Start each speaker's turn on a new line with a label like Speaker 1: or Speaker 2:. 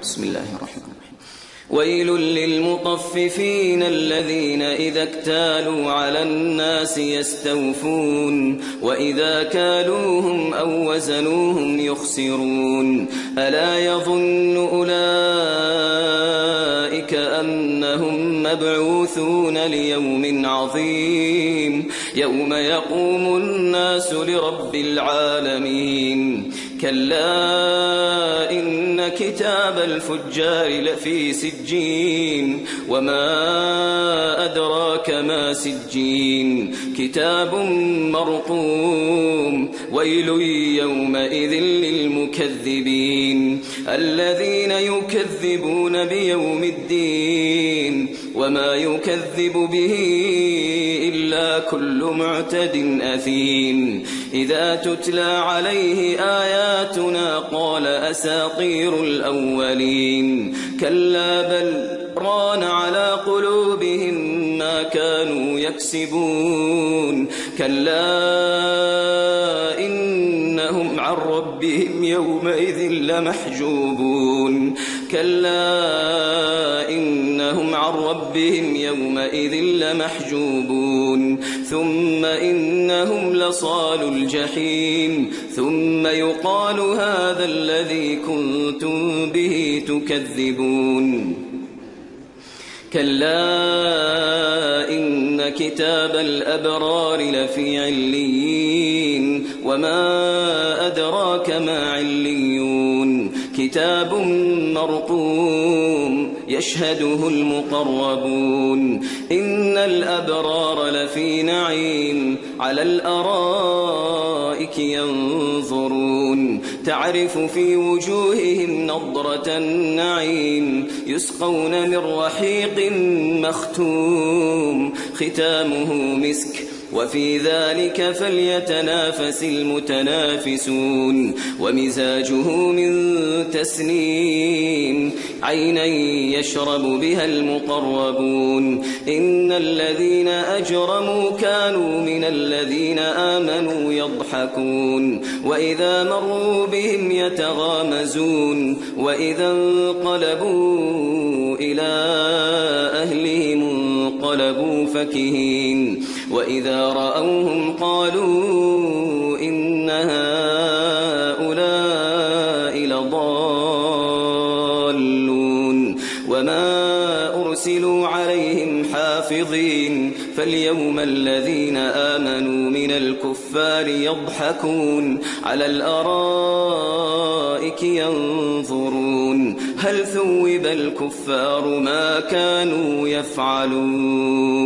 Speaker 1: بسم الله الرحمن الرحيم. ويل للمطففين الذين إذا اكتالوا على الناس يستوفون وإذا كالوهم أو وزنوهم يخسرون ألا يظن أولئك أنهم مبعوثون ليوم عظيم يوم يقوم الناس لرب العالمين كلا إن كتاب الفجار لفي سجين وما أدراك ما سجين كتاب مرقوم ويل يومئذ للمكذبين الذين يكذبون بيوم الدين وما يكذب به إلا كل معتد أثيم إذا تتلى عليه آياتنا قال أساطير الأولين كلا بل ران على قلوبهم ما كانوا يكسبون كلا إنهم عن ربهم يومئذ لمحجوبون كلا إنهم عن ربهم يومئذ لمحجوبون ثم إنهم لصالو الجحيم ثم يقال هذا الذي كنتم به تكذبون كلا إن كتاب الأبرار لفي عليين وما أدراك ما عليون كتاب مرقوم يشهده المقربون إن الأبرار لفي نعيم على الأرائك ينظرون تعرف في وجوههم نضرة النعيم يسقون من رحيق مختوم ختامه مسك وفي ذلك فليتنافس المتنافسون ومزاجه من تسنيم عينا يشرب بها المقربون إن الذين أجرموا كانوا من الذين آمنوا يضحكون وإذا مروا بهم يتغامزون وإذا انقلبوا إلى أهلهم انقلبوا فكهين وإذا رأوهم قالوا إن هؤلاء لضالون وما أرسلوا عليهم حافظين فاليوم الذين آمنوا من الكفار يضحكون على الأرائك ينظرون هل ثوب الكفار ما كانوا يفعلون